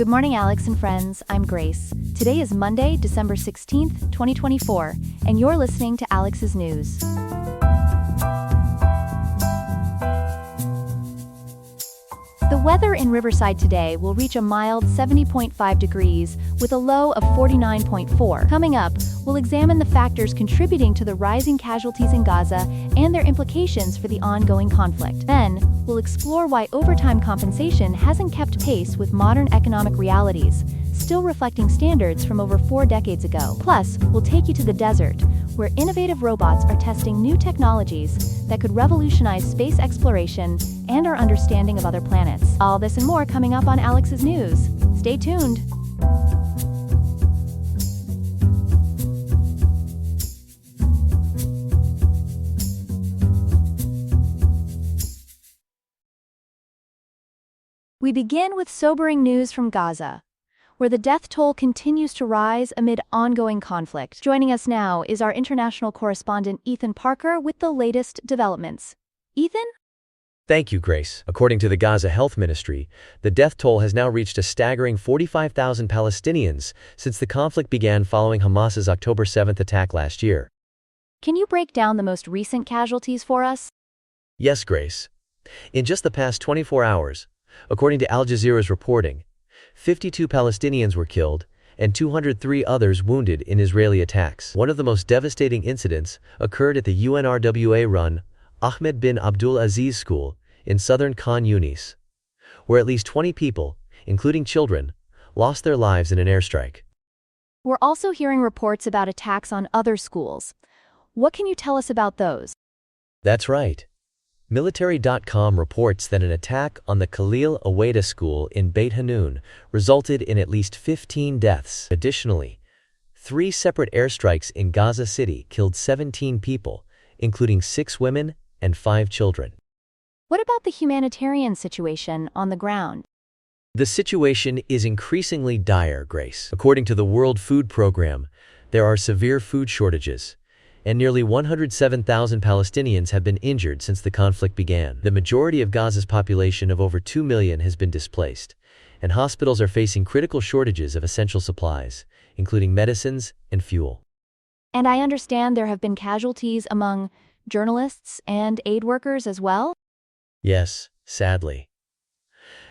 Good morning, Alex and friends. I'm Grace. Today is Monday, December 16th, 2024, and you're listening to Alex's News. The weather in Riverside today will reach a mild 70.5 degrees with a low of 49.4. Coming up, we'll examine the factors contributing to the rising casualties in Gaza and their implications for the ongoing conflict. Then, we'll explore why overtime compensation hasn't kept pace with modern economic realities, still reflecting standards from over 4 decades ago. Plus, we'll take you to the desert, where innovative robots are testing new technologies that could revolutionize space exploration and our understanding of other planets. All this and more coming up on Alex's News. Stay tuned. We begin with sobering news from Gaza, where the death toll continues to rise amid ongoing conflict. Joining us now is our international correspondent Ethan Parker with the latest developments. Ethan? Thank you, Grace. According to the Gaza Health Ministry, the death toll has now reached a staggering 45,000 Palestinians since the conflict began following Hamas's October 7th attack last year. Can you break down the most recent casualties for us? Yes, Grace. In just the past 24 hours, according to Al Jazeera's reporting, 52 Palestinians were killed and 203 others wounded in Israeli attacks. One of the most devastating incidents occurred at the UNRWA-run Ahmed bin Abdul Aziz School in southern Khan Yunis, where at least 20 people, including children, lost their lives in an airstrike. We're also hearing reports about attacks on other schools. What can you tell us about those? That's right. Military.com reports that an attack on the Khalil Awaida school in Beit Hanun resulted in at least 15 deaths. Additionally, 3 separate airstrikes in Gaza City killed 17 people, including 6 women and 5 children. What about the humanitarian situation on the ground? The situation is increasingly dire, Grace. According to the World Food Program, there are severe food shortages, and nearly 107,000 Palestinians have been injured since the conflict began. The majority of Gaza's population of over 2 million has been displaced, and hospitals are facing critical shortages of essential supplies, including medicines and fuel. And I understand there have been casualties among journalists and aid workers as well? Yes, sadly.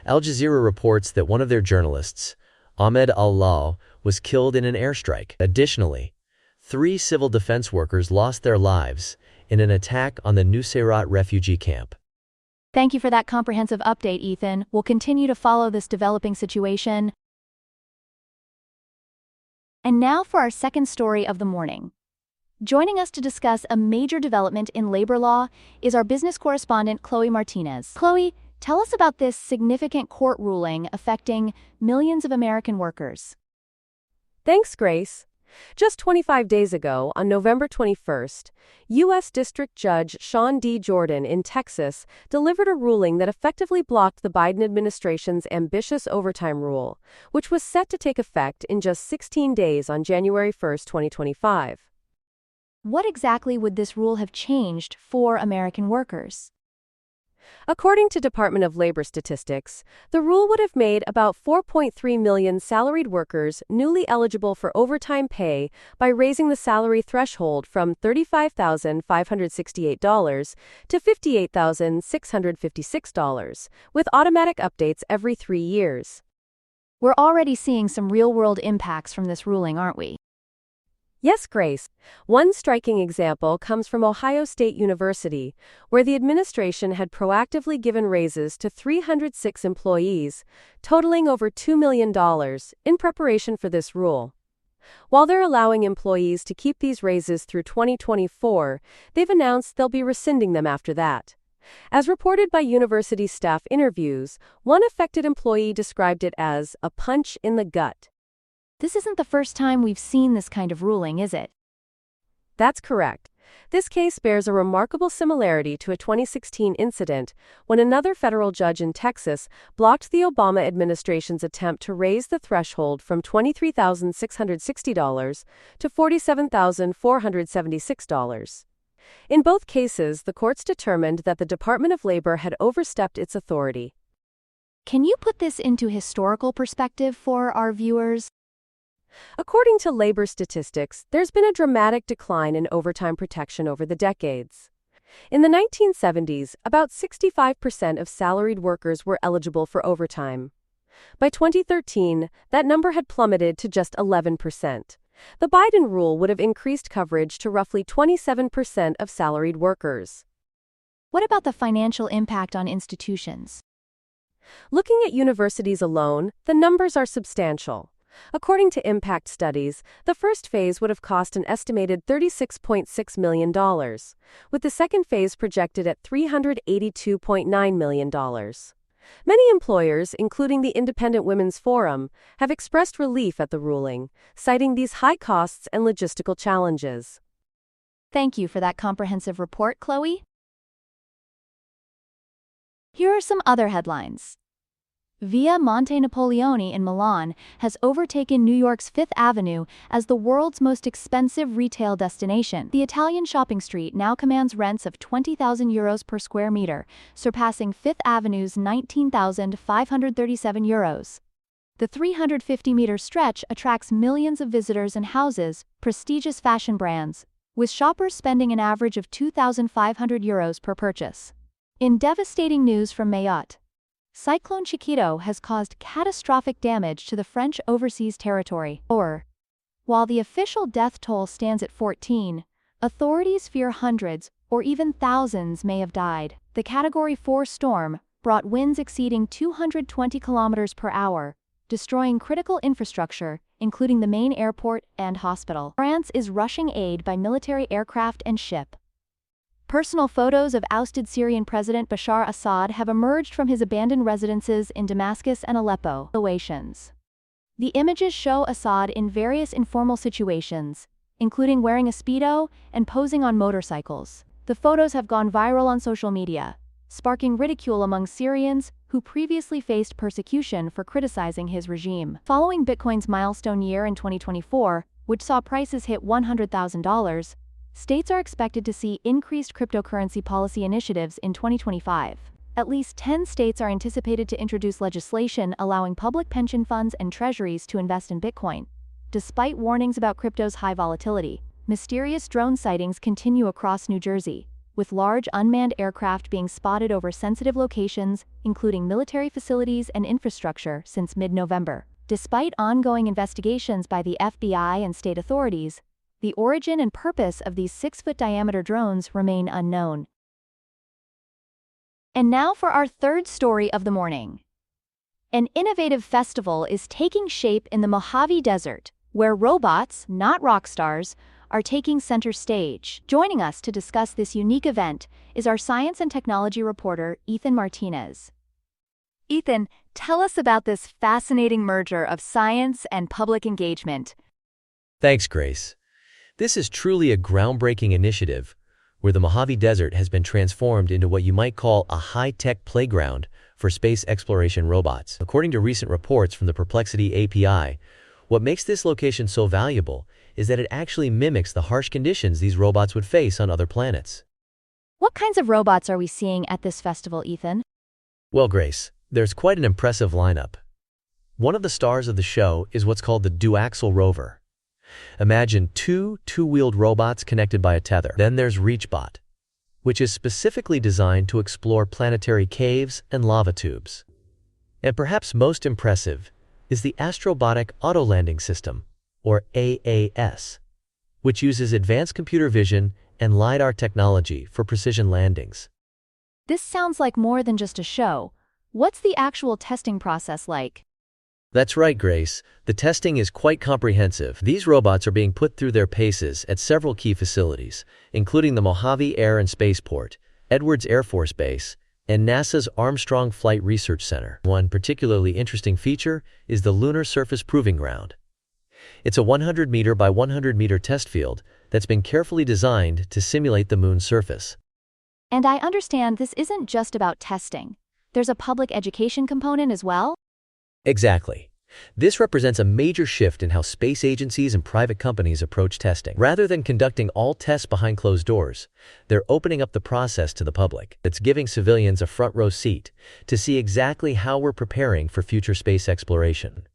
Al Jazeera reports that one of their journalists, Ahmed al-Law, was killed in an airstrike. Additionally, 3 civil defense workers lost their lives in an attack on the Nusayrat refugee camp. Thank you for that comprehensive update, Ethan. We'll continue to follow this developing situation. And now for our second story of the morning. Joining us to discuss a major development in labor law is our business correspondent, Chloe Martinez. Chloe, tell us about this significant court ruling affecting millions of American workers. Thanks, Grace. Just 25 days ago, on November 21st, U.S. District Judge Sean D. Jordan in Texas delivered a ruling that effectively blocked the Biden administration's ambitious overtime rule, which was set to take effect in just 16 days on January 1st, 2025. What exactly would this rule have changed for American workers? According to Department of Labor statistics, the rule would have made about 4.3 million salaried workers newly eligible for overtime pay by raising the salary threshold from $35,568 to $58,656, with automatic updates every 3 years. We're already seeing some real-world impacts from this ruling, aren't we? Yes, Grace. One striking example comes from Ohio State University, where the administration had proactively given raises to 306 employees, totaling over $2 million, in preparation for this rule. While they're allowing employees to keep these raises through 2024, they've announced they'll be rescinding them after that. As reported by university staff interviews, one affected employee described it as a punch in the gut. This isn't the first time we've seen this kind of ruling, is it? That's correct. This case bears a remarkable similarity to a 2016 incident when another federal judge in Texas blocked the Obama administration's attempt to raise the threshold from $23,660 to $47,476. In both cases, the courts determined that the Department of Labor had overstepped its authority. Can you put this into historical perspective for our viewers? According to labor statistics, there's been a dramatic decline in overtime protection over the decades. In the 1970s, about 65% of salaried workers were eligible for overtime. By 2013, that number had plummeted to just 11%. The Biden rule would have increased coverage to roughly 27% of salaried workers. What about the financial impact on institutions? Looking at universities alone, the numbers are substantial. According to impact studies, the first phase would have cost an estimated $36.6 million, with the second phase projected at $382.9 million. Many employers, including the Independent Women's Forum, have expressed relief at the ruling, citing these high costs and logistical challenges. Thank you for that comprehensive report, Chloe. Here are some other headlines. Via Monte Napoleone in Milan has overtaken New York's Fifth Avenue as the world's most expensive retail destination. The Italian shopping street now commands rents of €20,000 per square meter, surpassing Fifth Avenue's €19,537. The 350-meter stretch attracts millions of visitors and houses prestigious fashion brands, with shoppers spending an average of €2,500 per purchase. In devastating news from Mayotte, Cyclone Chiquito has caused catastrophic damage to the French overseas territory. While the official death toll stands at 14, authorities fear hundreds or even thousands may have died. The Category 4 storm brought winds exceeding 220 kilometers per hour, destroying critical infrastructure, including the main airport and hospital. France is rushing aid by military aircraft and ship. Personal photos of ousted Syrian President Bashar Assad have emerged from his abandoned residences in Damascus and Aleppo. The images show Assad in various informal situations, including wearing a Speedo and posing on motorcycles. The photos have gone viral on social media, sparking ridicule among Syrians who previously faced persecution for criticizing his regime. Following Bitcoin's milestone year in 2024, which saw prices hit $100,000, states are expected to see increased cryptocurrency policy initiatives in 2025. At least 10 states are anticipated to introduce legislation allowing public pension funds and treasuries to invest in Bitcoin. Despite warnings about crypto's high volatility, mysterious drone sightings continue across New Jersey, with large unmanned aircraft being spotted over sensitive locations, including military facilities and infrastructure, since mid-November. Despite ongoing investigations by the FBI and state authorities, the origin and purpose of these 6-foot-diameter drones remain unknown. And now for our third story of the morning. An innovative festival is taking shape in the Mojave Desert, where robots, not rock stars, are taking center stage. Joining us to discuss this unique event is our science and technology reporter, Ethan Martinez. Ethan, tell us about this fascinating merger of science and public engagement. Thanks, Grace. This is truly a groundbreaking initiative, where the Mojave Desert has been transformed into what you might call a high-tech playground for space exploration robots. According to recent reports from the Perplexity API, what makes this location so valuable is that it actually mimics the harsh conditions these robots would face on other planets. What kinds of robots are we seeing at this festival, Ethan? Well, Grace, there's quite an impressive lineup. One of the stars of the show is what's called the duaxle rover. Imagine two-wheeled robots connected by a tether. Then there's ReachBot, which is specifically designed to explore planetary caves and lava tubes. And perhaps most impressive is the Astrobotic Auto Landing System, or AAS, which uses advanced computer vision and LiDAR technology for precision landings. This sounds like more than just a show. What's the actual testing process like? That's right, Grace. The testing is quite comprehensive. These robots are being put through their paces at several key facilities, including the Mojave Air and Spaceport, Edwards Air Force Base, and NASA's Armstrong Flight Research Center. One particularly interesting feature is the Lunar Surface Proving Ground. It's a 100-meter by 100-meter test field that's been carefully designed to simulate the moon's surface. And I understand this isn't just about testing. There's a public education component as well? Exactly. This represents a major shift in how space agencies and private companies approach testing. Rather than conducting all tests behind closed doors, they're opening up the process to the public. It's giving civilians a front-row seat to see exactly how we're preparing for future space exploration.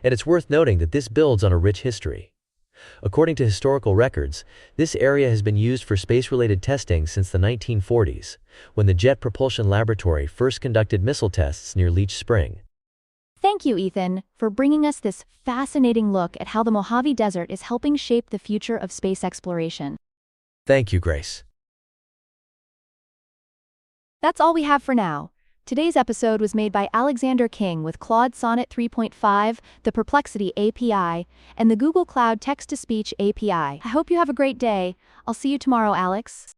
And it's worth noting that this builds on a rich history. According to historical records, this area has been used for space-related testing since the 1940s, when the Jet Propulsion Laboratory first conducted missile tests near Leech Spring. Thank you, Ethan, for bringing us this fascinating look at how the Mojave Desert is helping shape the future of space exploration. Thank you, Grace. That's all we have for now. Today's episode was made by Alexander King with Claude Sonnet 3.5, the Perplexity API, and the Google Cloud Text-to-Speech API. I hope you have a great day. I'll see you tomorrow, Alex.